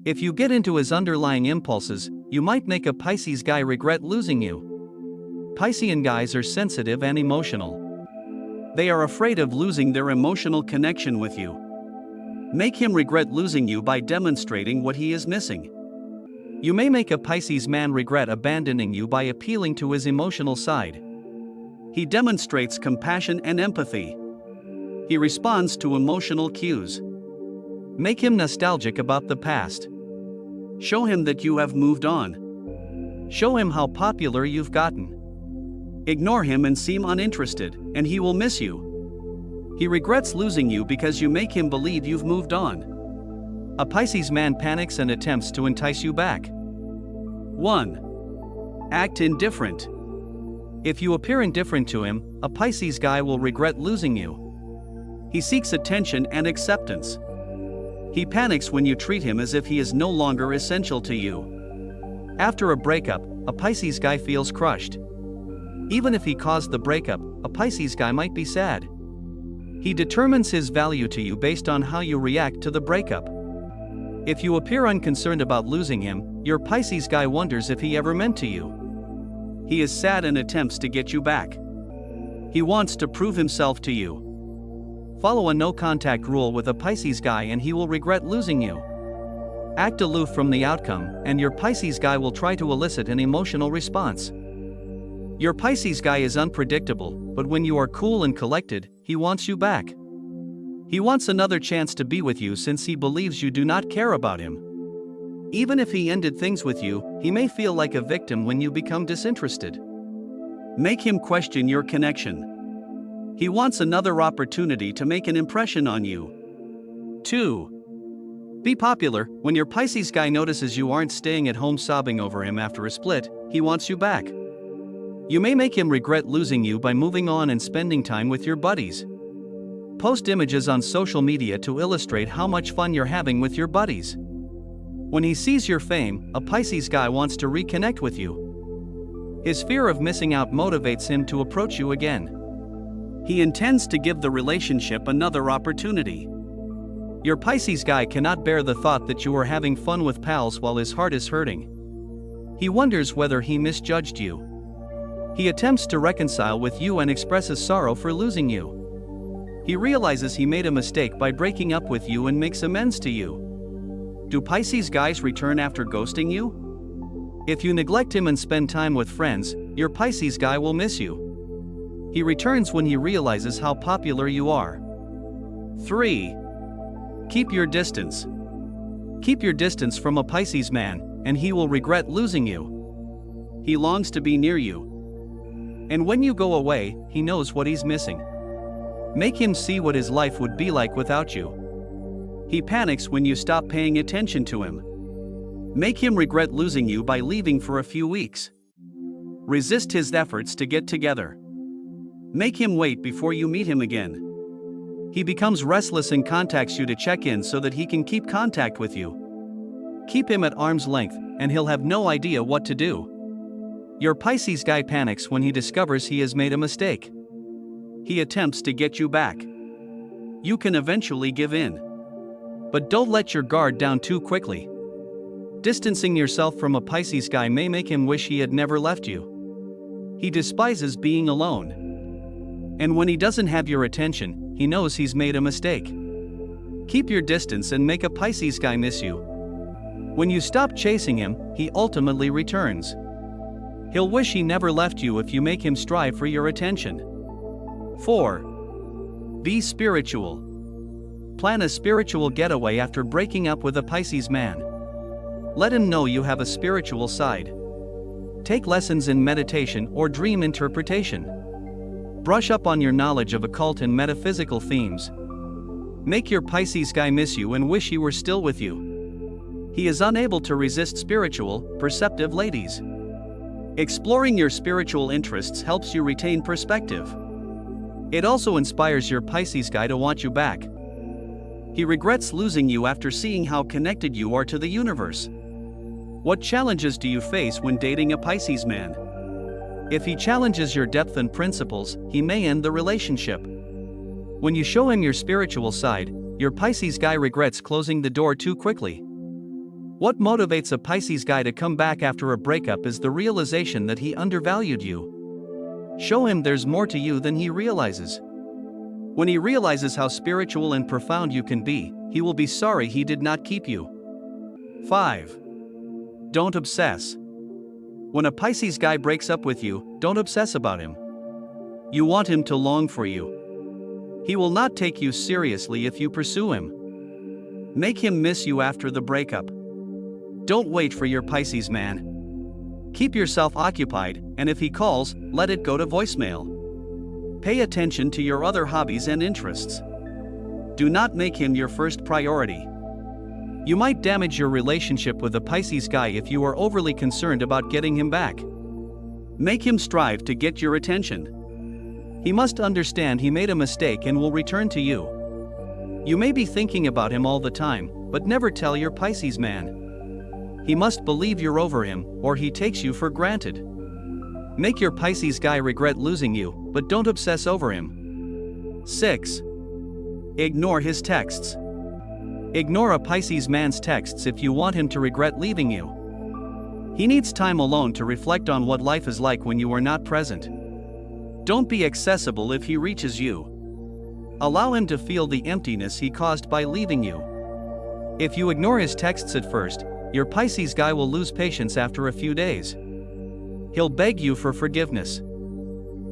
If you get into his underlying impulses, you might make a Pisces guy regret losing you. Piscean guys are sensitive and emotional. They are afraid of losing their emotional connection with you. Make him regret losing you by demonstrating what he is missing. You may make a Pisces man regret abandoning you by appealing to his emotional side. He demonstrates compassion and empathy. He responds to emotional cues. Make him nostalgic about the past. Show him that you have moved on. Show him how popular you've gotten. Ignore him and seem uninterested, and he will miss you. He regrets losing you because you make him believe you've moved on. A Pisces man panics and attempts to entice you back. 1. Act indifferent. If you appear indifferent to him, a Pisces guy will regret losing you. He seeks attention and acceptance. He panics when you treat him as if he is no longer essential to you. After a breakup, a Pisces guy feels crushed. Even if he caused the breakup, a Pisces guy might be sad. He determines his value to you based on how you react to the breakup. If you appear unconcerned about losing him, your Pisces guy wonders if he ever meant to you. He is sad and attempts to get you back. He wants to prove himself to you. Follow a no-contact rule with a Pisces guy and he will regret losing you. Act aloof from the outcome, and your Pisces guy will try to elicit an emotional response. Your Pisces guy is unpredictable, but when you are cool and collected, he wants you back. He wants another chance to be with you since he believes you do not care about him. Even if he ended things with you, he may feel like a victim when you become disinterested. Make him question your connection. He wants another opportunity to make an impression on you. 2. Be popular. When your Pisces guy notices you aren't staying at home sobbing over him after a split, he wants you back. You may make him regret losing you by moving on and spending time with your buddies. Post images on social media to illustrate how much fun you're having with your buddies. When he sees your fame, a Pisces guy wants to reconnect with you. His fear of missing out motivates him to approach you again. He intends to give the relationship another opportunity. Your Pisces guy cannot bear the thought that you are having fun with pals while his heart is hurting. He wonders whether he misjudged you. He attempts to reconcile with you and expresses sorrow for losing you. He realizes he made a mistake by breaking up with you and makes amends to you. Do Pisces guys return after ghosting you? If you neglect him and spend time with friends, your Pisces guy will miss you. He returns when he realizes how popular you are. 3. Keep your distance. Keep your distance from a Pisces man, and he will regret losing you. He longs to be near you. And when you go away, he knows what he's missing. Make him see what his life would be like without you. He panics when you stop paying attention to him. Make him regret losing you by leaving for a few weeks. Resist his efforts to get together. Make him wait before you meet him again. He becomes restless and contacts you to check in so that he can keep contact with you. Keep him at arm's length, and he'll have no idea what to do. Your Pisces guy panics when he discovers he has made a mistake. He attempts to get you back. You can eventually give in. But don't let your guard down too quickly. Distancing yourself from a Pisces guy may make him wish he had never left you. He despises being alone. And when he doesn't have your attention, he knows he's made a mistake. Keep your distance and make a Pisces guy miss you. When you stop chasing him, he ultimately returns. He'll wish he never left you if you make him strive for your attention. 4. Be spiritual. Plan a spiritual getaway after breaking up with a Pisces man. Let him know you have a spiritual side. Take lessons in meditation or dream interpretation. Brush up on your knowledge of occult and metaphysical themes. Make your Pisces guy miss you and wish he were still with you. He is unable to resist spiritual, perceptive ladies. Exploring your spiritual interests helps you retain perspective. It also inspires your Pisces guy to want you back. He regrets losing you after seeing how connected you are to the universe. What challenges do you face when dating a Pisces man? If he challenges your depth and principles, he may end the relationship. When you show him your spiritual side, your Pisces guy regrets closing the door too quickly. What motivates a Pisces guy to come back after a breakup is the realization that he undervalued you. Show him there's more to you than he realizes. When he realizes how spiritual and profound you can be, he will be sorry he did not keep you. 5. Don't obsess. When a Pisces guy breaks up with you, don't obsess about him. You want him to long for you. He will not take you seriously if you pursue him. Make him miss you after the breakup. Don't wait for your Pisces man. Keep yourself occupied, and if he calls, let it go to voicemail. Pay attention to your other hobbies and interests. Do not make him your first priority. You might damage your relationship with a Pisces guy if you are overly concerned about getting him back. Make him strive to get your attention. He must understand he made a mistake and will return to you. You may be thinking about him all the time, but never tell your Pisces man. He must believe you're over him, or he takes you for granted. Make your Pisces guy regret losing you, but don't obsess over him. 6. Ignore his texts. Ignore a Pisces man's texts if you want him to regret leaving you. He needs time alone to reflect on what life is like when you are not present. Don't be accessible if he reaches you. Allow him to feel the emptiness he caused by leaving you. If you ignore his texts at first, your Pisces guy will lose patience after a few days. He'll beg you for forgiveness.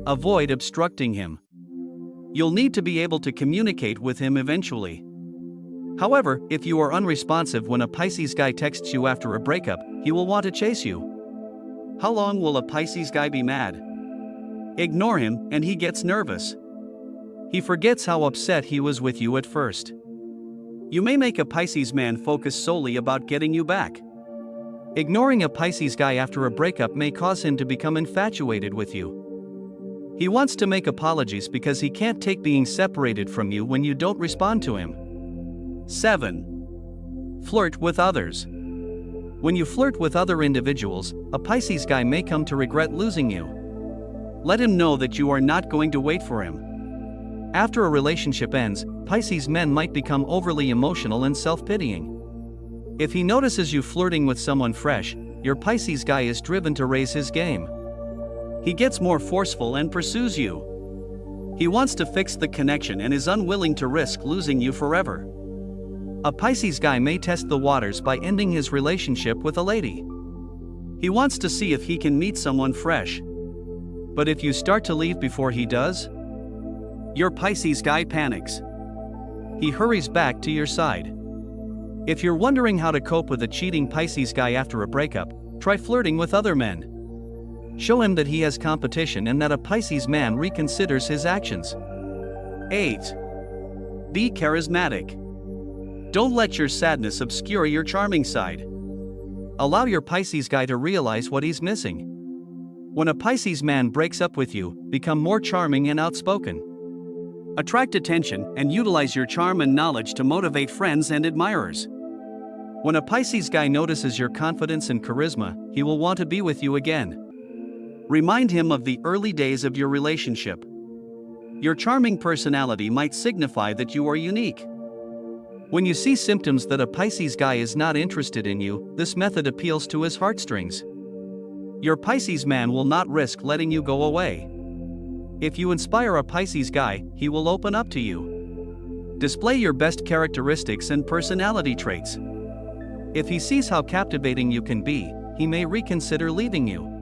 Avoid obstructing him. You'll need to be able to communicate with him eventually. However, if you are unresponsive when a Pisces guy texts you after a breakup, he will want to chase you. How long will a Pisces guy be mad? Ignore him, and he gets nervous. He forgets how upset he was with you at first. You may make a Pisces man focus solely about getting you back. Ignoring a Pisces guy after a breakup may cause him to become infatuated with you. He wants to make apologies because he can't take being separated from you when you don't respond to him. 7. Flirt with others. When you flirt with other individuals, a Pisces guy may come to regret losing you. Let him know that you are not going to wait for him. After a relationship ends, Pisces men might become overly emotional and self-pitying. If he notices you flirting with someone fresh, your Pisces guy is driven to raise his game. He gets more forceful and pursues you. He wants to fix the connection and is unwilling to risk losing you forever. A Pisces guy may test the waters by ending his relationship with a lady. He wants to see if he can meet someone fresh. But if you start to leave before he does, your Pisces guy panics. He hurries back to your side. If you're wondering how to cope with a cheating Pisces guy after a breakup, try flirting with other men. Show him that he has competition and that a Pisces man reconsiders his actions. 8. Be charismatic. Don't let your sadness obscure your charming side. Allow your Pisces guy to realize what he's missing. When a Pisces man breaks up with you, become more charming and outspoken. Attract attention and utilize your charm and knowledge to motivate friends and admirers. When a Pisces guy notices your confidence and charisma, he will want to be with you again. Remind him of the early days of your relationship. Your charming personality might signify that you are unique. When you see symptoms that a Pisces guy is not interested in you, this method appeals to his heartstrings. Your Pisces man will not risk letting you go away. If you inspire a Pisces guy, he will open up to you. Display your best characteristics and personality traits. If he sees how captivating you can be, he may reconsider leaving you.